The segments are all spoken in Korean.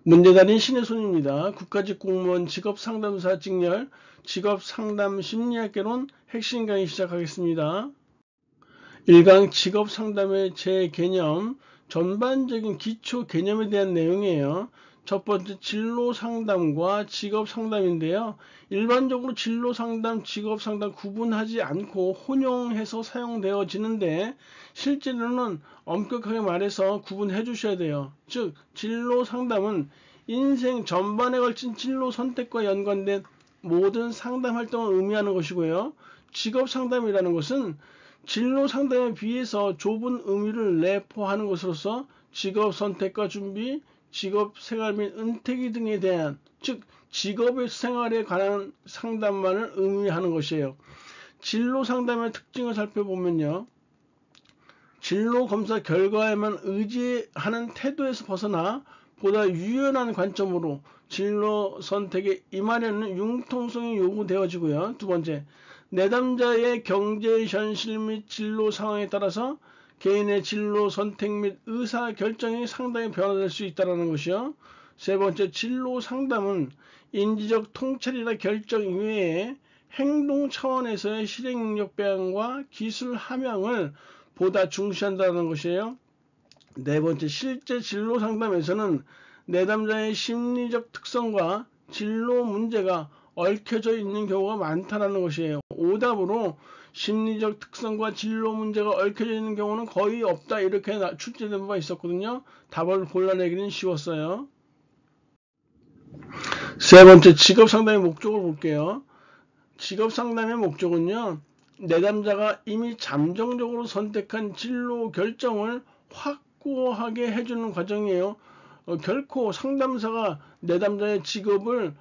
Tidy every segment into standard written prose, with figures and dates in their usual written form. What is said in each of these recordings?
문제 달인 신의 손입니다. 국가직 공무원 직업상담사 직렬 직업상담 심리학개론 핵심 강의 시작하겠습니다. 1강 직업상담의 제 개념 전반적인 기초 개념에 대한 내용이에요. 첫 번째 진로상담과 직업상담인데요. 일반적으로 진로상담, 직업상담 구분하지 않고 혼용해서 사용되어지는데 실제로는 엄격하게 말해서 구분해 주셔야 돼요. 즉 진로상담은 인생 전반에 걸친 진로 선택과 연관된 모든 상담 활동을 의미하는 것이고요. 직업상담이라는 것은 진로 상담에 비해서 좁은 의미를 내포하는 것으로서 직업 선택과 준비, 직업 생활 및 은퇴기 등에 대한 즉 직업의 생활에 관한 상담만을 의미하는 것이에요. 진로 상담의 특징을 살펴보면요. 진로 검사 결과에만 의지하는 태도에서 벗어나 보다 유연한 관점으로 진로 선택에 임하려는 융통성이 요구되어지고요. 두 번째, 내담자의 경제 현실 및 진로 상황에 따라서 개인의 진로 선택 및 의사 결정이 상당히 변화될 수 있다는 것이요. 세 번째, 진로 상담은 인지적 통찰이나 결정 이외에 행동 차원에서의 실행 능력 배양과 기술 함양을 보다 중시한다는 것이에요. 네 번째, 실제 진로 상담에서는 내담자의 심리적 특성과 진로 문제가 얽혀져 있는 경우가 많다는 것이에요. 오답으로 심리적 특성과 진로 문제가 얽혀져 있는 경우는 거의 없다 이렇게 출제된 바가 있었거든요. 답을 골라내기는 쉬웠어요. 세 번째, 직업 상담의 목적을 볼게요. 직업 상담의 목적은요. 내담자가 이미 잠정적으로 선택한 진로 결정을 확고하게 해주는 과정이에요. 결코 상담사가 내담자의 직업을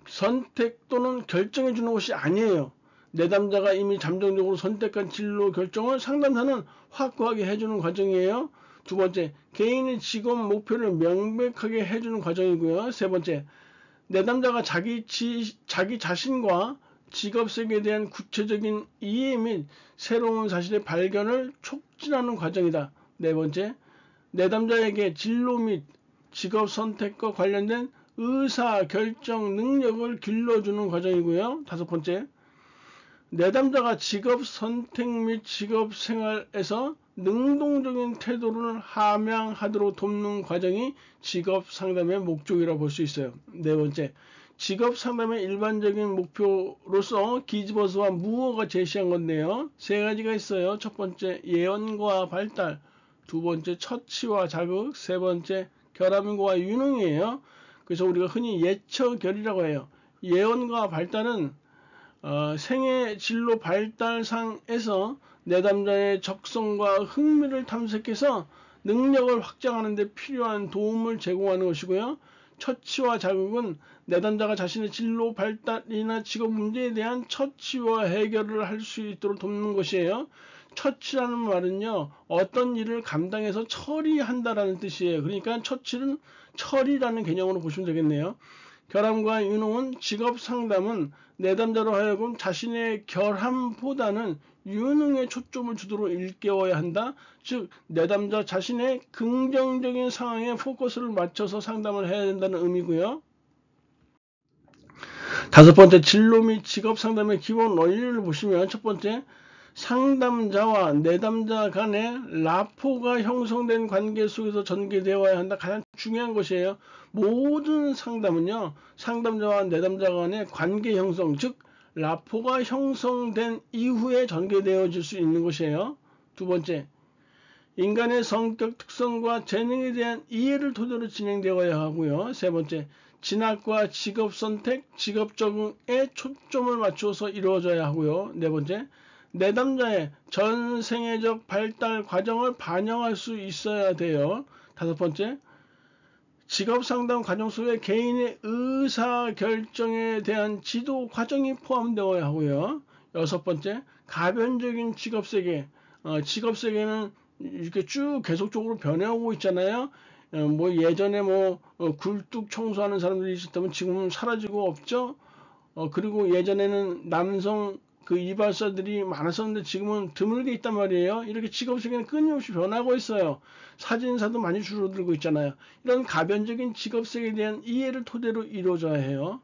선택 또는 결정해 주는 것이 아니에요. 내담자가 이미 잠정적으로 선택한 진로 결정을 상담사는 확고하게 해주는 과정이에요. 두 번째, 개인의 직업 목표를 명백하게 해주는 과정이고요. 세 번째, 내담자가 자기 자신과 직업 세계에 대한 구체적인 이해 및 새로운 사실의 발견을 촉진하는 과정이다. 네 번째, 내담자에게 진로 및 직업 선택과 관련된 의사 결정 능력을 길러주는 과정이고요. 다섯 번째, 내담자가 직업 선택 및 직업 생활에서 능동적인 태도를 함양하도록 돕는 과정이 직업 상담의 목적이라고 볼 수 있어요. 네 번째, 직업 상담의 일반적인 목표로서 기즈버스와 무어가 제시한 건데요. 세 가지가 있어요. 첫 번째, 예언과 발달. 두 번째, 처치와 자극. 세 번째, 결함과 유능이에요. 그래서 우리가 흔히 예처결이라고 해요. 예언과 발달은 생애 진로 발달상에서 내담자의 적성과 흥미를 탐색해서 능력을 확장하는 데 필요한 도움을 제공하는 것이고요. 처치와 자극은 내담자가 자신의 진로 발달이나 직업 문제에 대한 처치와 해결을 할 수 있도록 돕는 것이에요. 처치라는 말은요, 어떤 일을 감당해서 처리한다라는 뜻이에요. 그러니까 처치는 처리라는 개념으로 보시면 되겠네요. 결함과 유능은 직업 상담은 내담자로 하여금 자신의 결함보다는 유능에 초점을 주도록 일깨워야 한다. 즉 내담자 자신의 긍정적인 상황에 포커스를 맞춰서 상담을 해야 된다는 의미고요. 다섯 번째, 진로 및 직업 상담의 기본 원리를 보시면 첫 번째, 상담자와 내담자 간의 라포가 형성된 관계 속에서 전개되어야 한다. 가장 중요한 것이에요. 모든 상담은요, 상담자와 내담자 간의 관계 형성, 즉 라포가 형성된 이후에 전개되어질 수 있는 것이에요. 두 번째, 인간의 성격 특성과 재능에 대한 이해를 토대로 진행되어야 하고요. 세 번째, 진학과 직업 선택, 직업 적응에 초점을 맞추어서 이루어져야 하고요. 네 번째, 내담자의 전 생애적 발달 과정을 반영할 수 있어야 돼요. 다섯 번째, 직업 상담 과정 속에 개인의 의사 결정에 대한 지도 과정이 포함되어야 하고요. 여섯 번째, 가변적인 직업 세계. 직업 세계는 이렇게 쭉 계속적으로 변해오고 있잖아요. 뭐 예전에 굴뚝 청소하는 사람들이 있었다면 지금은 사라지고 없죠. 그리고 예전에는 남성 그 이발사들이 많았었는데 지금은 드물게 있단 말이에요. 이렇게 직업 세계는 끊임없이 변하고 있어요. 사진사도 많이 줄어들고 있잖아요. 이런 가변적인 직업 세계에 대한 이해를 토대로 이루어져야 해요.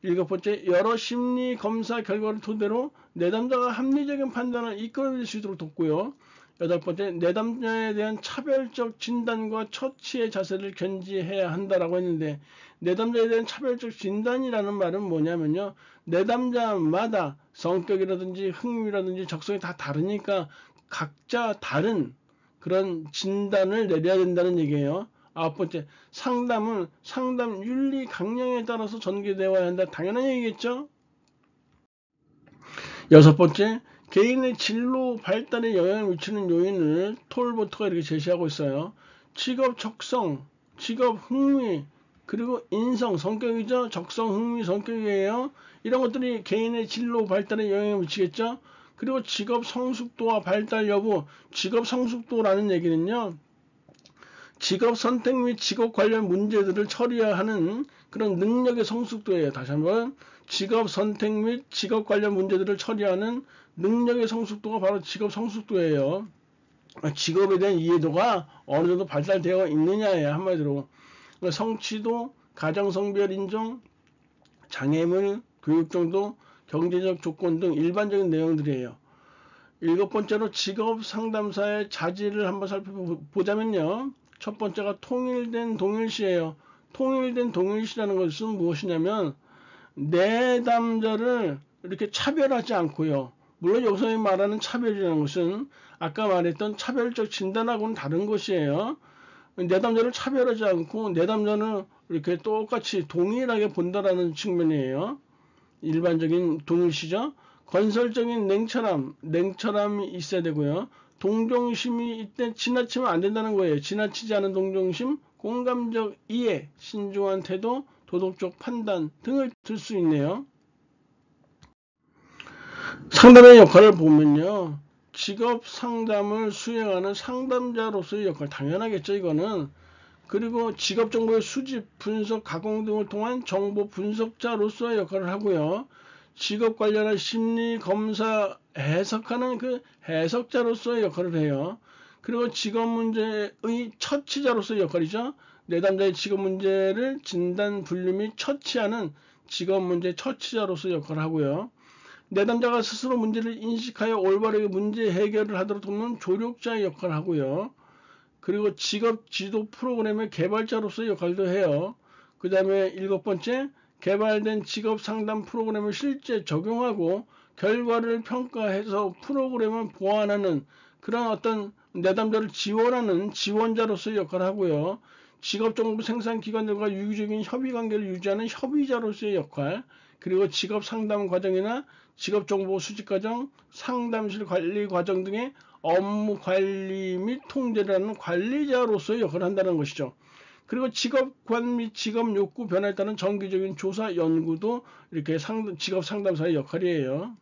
7번째, 여러 심리 검사 결과를 토대로 내담자가 합리적인 판단을 이끌어낼 수 있도록 돕고요. 8번째, 내담자에 대한 차별적 진단과 처치의 자세를 견지해야 한다라고 했는데, 내담자에 대한 차별적 진단이라는 말은 뭐냐면요, 내담자마다 성격이라든지 흥미라든지 적성이 다 다르니까 각자 다른 그런 진단을 내려야 된다는 얘기예요. 9번째, 상담은 상담 윤리 강령에 따라서 전개되어야 한다. 당연한 얘기겠죠? 6번째, 개인의 진로 발달에 영향을 미치는 요인을 톨버트가 이렇게 제시하고 있어요. 직업 적성, 직업 흥미, 그리고 인성, 성격이죠. 적성, 흥미, 성격이에요. 이런 것들이 개인의 진로 발달에 영향을 미치겠죠. 그리고 직업 성숙도와 발달 여부, 직업 성숙도라는 얘기는요, 직업 선택 및 직업 관련 문제들을 처리하는 그런 능력의 성숙도예요. 다시 한번, 직업 선택 및 직업 관련 문제들을 처리하는 능력의 성숙도가 바로 직업 성숙도예요. 직업에 대한 이해도가 어느 정도 발달되어 있느냐예요. 한마디로. 성취도, 가정성별 인정, 장애물, 교육 정도, 경제적 조건 등 일반적인 내용들이에요. 7번째로 직업 상담사의 자질을 한번 살펴보자면요. 첫 번째가 통일된 동일시예요. 통일된 동일시라는 것은 무엇이냐면 내담자를 이렇게 차별하지 않고요. 물론 여기서 말하는 차별이라는 것은 아까 말했던 차별적 진단하고는 다른 것이에요. 내담자를 차별하지 않고 내담자는 이렇게 똑같이 동일하게 본다라는 측면이에요. 일반적인 동일시죠. 건설적인 냉철함이 있어야 되고요. 동정심이 이때 지나치면 안 된다는 거예요. 지나치지 않은 동정심, 공감적 이해, 신중한 태도, 도덕적 판단 등을 들 수 있네요. 상담의 역할을 보면요. 직업 상담을 수행하는 상담자로서의 역할, 당연하겠죠, 이거는. 그리고 직업 정보의 수집, 분석, 가공 등을 통한 정보 분석자로서의 역할을 하고요. 직업 관련한 심리 검사 해석하는 그 해석자로서의 역할을 해요. 그리고 직업 문제의 처치자로서의 역할이죠. 내담자의 직업 문제를 진단, 분류 및 처치하는 직업 문제 처치자로서의 역할을 하고요. 내담자가 스스로 문제를 인식하여 올바르게 문제 해결을 하도록 돕는 조력자의 역할을 하고요. 그리고 직업 지도 프로그램의 개발자로서의 역할도 해요. 그 다음에 7번째, 개발된 직업 상담 프로그램을 실제 적용하고 결과를 평가해서 프로그램을 보완하는 그런 어떤 내담자를 지원하는 지원자로서의 역할을 하고요. 직업정보 생산기관들과 유기적인 협의관계를 유지하는 협의자로서의 역할, 그리고 직업 상담 과정이나 직업정보 수집 과정, 상담실 관리 과정 등의 업무 관리 및 통제를 하는 관리자로서의 역할을 한다는 것이죠. 그리고 직업관 및 직업 욕구 변화에 따른 정기적인 조사 연구도 이렇게 직업 상담사의 역할이에요.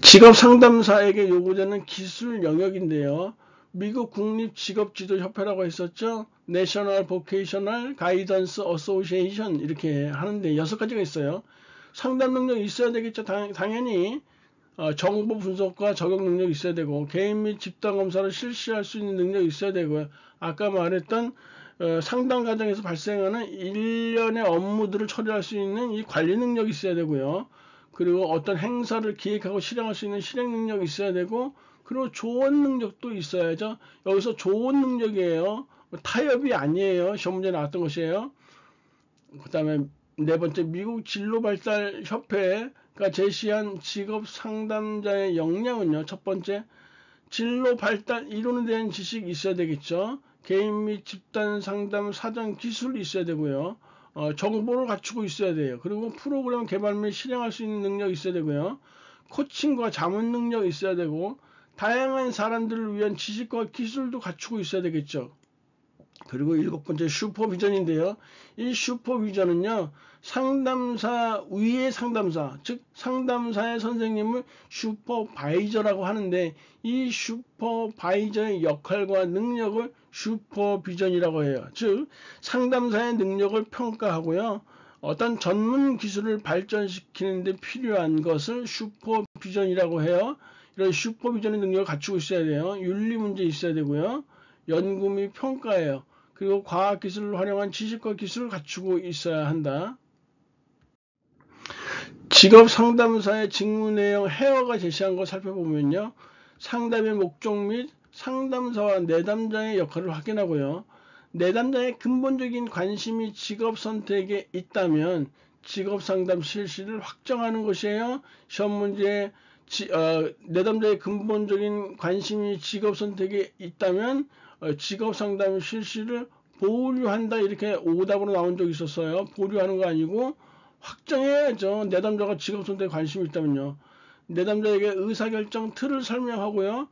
직업 상담사에게 요구되는 기술 영역인데요. 미국 국립직업지도협회라고 했었죠. National Vocational Guidance Association 이렇게 하는데 6가지가 있어요. 상담 능력이 있어야 되겠죠. 당연히 정보 분석과 적용 능력이 있어야 되고 개인 및 집단 검사를 실시할 수 있는 능력이 있어야 되고요. 아까 말했던 상담 과정에서 발생하는 일련의 업무들을 처리할 수 있는 이 관리 능력이 있어야 되고요. 그리고 어떤 행사를 기획하고 실행할 수 있는 실행 능력이 있어야 되고 그리고 조언 능력도 있어야죠. 여기서 조언 능력이에요. 타협이 아니에요. 시험 문제 나왔던 것이에요. 그 다음에 4번째, 미국 진로발달협회가 제시한 직업 상담자의 역량은요. 첫 번째, 진로 발달 이론에 대한 지식이 있어야 되겠죠. 개인 및 집단 상담 사전 기술이 있어야 되고요. 정보를 갖추고 있어야 돼요. 그리고 프로그램 개발 및 실행할 수 있는 능력이 있어야 되고요. 코칭과 자문 능력이 있어야 되고 다양한 사람들을 위한 지식과 기술도 갖추고 있어야 되겠죠. 그리고 7번째 슈퍼비전인데요. 이 슈퍼비전은요. 상담사 위의 상담사, 즉 상담사의 선생님을 슈퍼바이저라고 하는데 이 슈퍼바이저의 역할과 능력을 슈퍼비전이라고 해요. 즉 상담사의 능력을 평가하고요. 어떤 전문 기술을 발전시키는 데 필요한 것을 슈퍼비전이라고 해요. 이런 슈퍼비전의 능력을 갖추고 있어야 돼요. 윤리 문제 있어야 되고요. 연구 및 평가예요. 그리고 과학기술을 활용한 지식과 기술을 갖추고 있어야 한다. 직업상담사의 직무 내용 헤어가 제시한 거 살펴보면요. 상담의 목적 및 상담사와 내담자의 역할을 확인하고요. 내담자의 근본적인 관심이 직업 선택에 있다면 직업 상담 실시를 확정하는 것이에요. 시험 문제에 내담자의 근본적인 관심이 직업 선택에 있다면 직업 상담 실시를 보류한다, 이렇게 오답으로 나온 적이 있었어요. 보류하는 거 아니고 확정해야죠. 내담자가 직업 선택에 관심이 있다면요. 내담자에게 의사결정 틀을 설명하고요.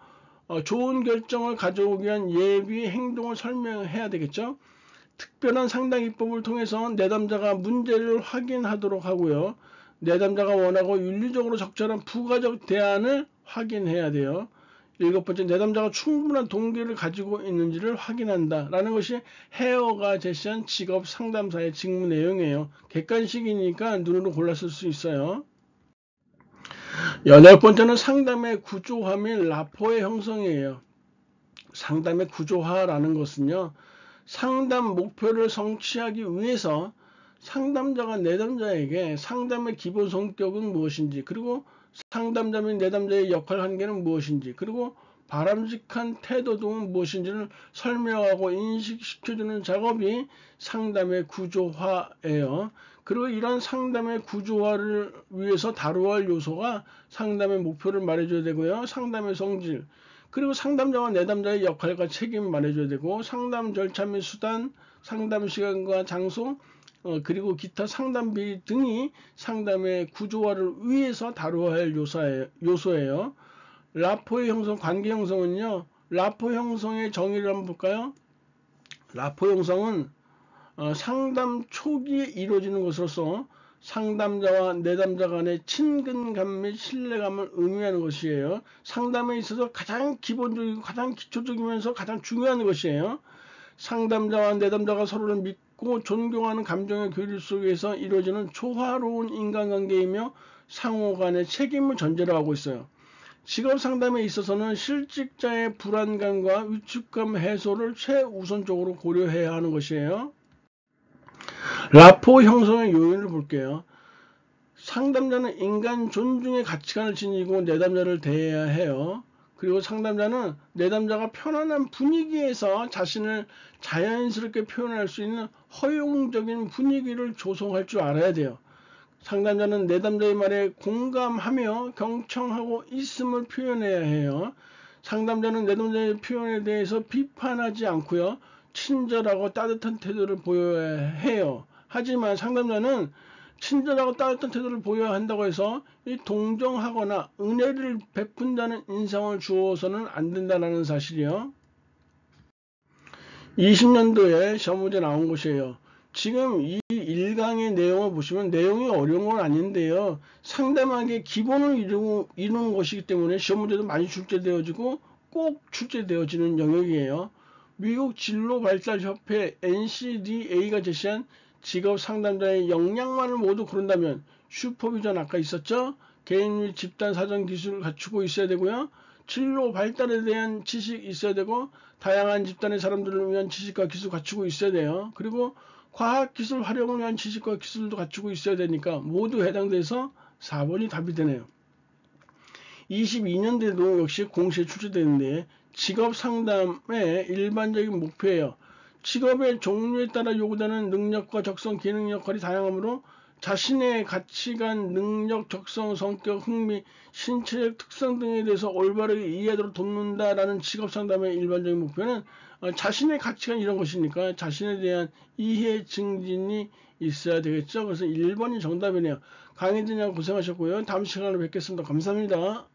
좋은 결정을 가져오기 위한 예비 행동을 설명해야 되겠죠. 특별한 상담 기법을 통해서 내담자가 문제를 확인하도록 하고요. 내담자가 원하고 윤리적으로 적절한 부가적 대안을 확인해야 돼요. 7번째, 내담자가 충분한 동기를 가지고 있는지를 확인한다 라는 것이 헤어가 제시한 직업 상담사의 직무 내용이에요. 객관식이니까 눈으로 골랐을 수 있어요. 8번째는 상담의 구조화 및 라포의 형성이에요. 상담의 구조화라는 것은요, 상담 목표를 성취하기 위해서 상담자가 내담자에게 상담의 기본 성격은 무엇인지, 그리고 상담자 및 내담자의 역할 관계는 무엇인지, 그리고 바람직한 태도 등은 무엇인지를 설명하고 인식시켜주는 작업이 상담의 구조화예요. 그리고 이런 상담의 구조화를 위해서 다루어야 할 요소가 상담의 목표를 말해줘야 되고요. 상담의 성질, 그리고 상담자와 내담자의 역할과 책임을 말해줘야 되고, 상담 절차 및 수단, 상담 시간과 장소, 그리고 기타 상담비 등이 상담의 구조화를 위해서 다루어야 할 요소예요. 라포의 형성, 관계 형성은요, 라포 형성의 정의를 한번 볼까요? 라포 형성은 상담 초기에 이루어지는 것으로서 상담자와 내담자 간의 친근감 및 신뢰감을 의미하는 것이에요. 상담에 있어서 가장 기본적이고 가장 기초적이면서 가장 중요한 것이에요. 상담자와 내담자가 서로를 믿고 존경하는 감정의 교류 속에서 이루어지는 조화로운 인간관계이며 상호 간의 책임을 전제로 하고 있어요. 직업 상담에 있어서는 실직자의 불안감과 위축감 해소를 최우선적으로 고려해야 하는 것이에요. 라포 형성의 요인을 볼게요. 상담자는 인간 존중의 가치관을 지니고 내담자를 대해야 해요. 그리고 상담자는 내담자가 편안한 분위기에서 자신을 자연스럽게 표현할 수 있는 허용적인 분위기를 조성할 줄 알아야 돼요. 상담자는 내담자의 말에 공감하며 경청하고 있음을 표현해야 해요. 상담자는 내담자의 표현에 대해서 비판하지 않고요, 친절하고 따뜻한 태도를 보여야 해요. 하지만 상담자는 친절하고 따뜻한 태도를 보여야 한다고 해서 동정하거나 은혜를 베푼다는 인상을 주어서는 안 된다는 사실이요. 20년도에 시험 문제 나온 것이에요. 지금 이 1강의 내용을 보시면 내용이 어려운 건 아닌데요, 상담학의 기본을 이루는 것이기 때문에 시험 문제도 많이 출제되어지고 꼭 출제되어지는 영역이에요. 미국 진로발달협회 NCDA가 제시한 직업 상담자의 역량만을 모두 고른다면 슈퍼비전 아까 있었죠? 개인 및 집단 사전 기술을 갖추고 있어야 되고요. 진로 발달에 대한 지식이 있어야 되고, 다양한 집단의 사람들을 위한 지식과 기술 갖추고 있어야 돼요. 그리고 과학기술 활용을 위한 지식과 기술도 갖추고 있어야 되니까 모두 해당돼서 4번이 답이 되네요. 22년도에도 역시 공시에 출제되는데, 직업 상담의 일반적인 목표예요. 직업의 종류에 따라 요구되는 능력과 적성, 기능 역할이 다양하므로 자신의 가치관, 능력, 적성, 성격, 흥미, 신체적 특성 등에 대해서 올바르게 이해하도록 돕는다라는 직업 상담의 일반적인 목표는 자신의 가치관 이런 것이니까 자신에 대한 이해 증진이 있어야 되겠죠. 그래서 1번이 정답이네요. 강의 듣느라 고생하셨고요. 다음 시간에 뵙겠습니다. 감사합니다.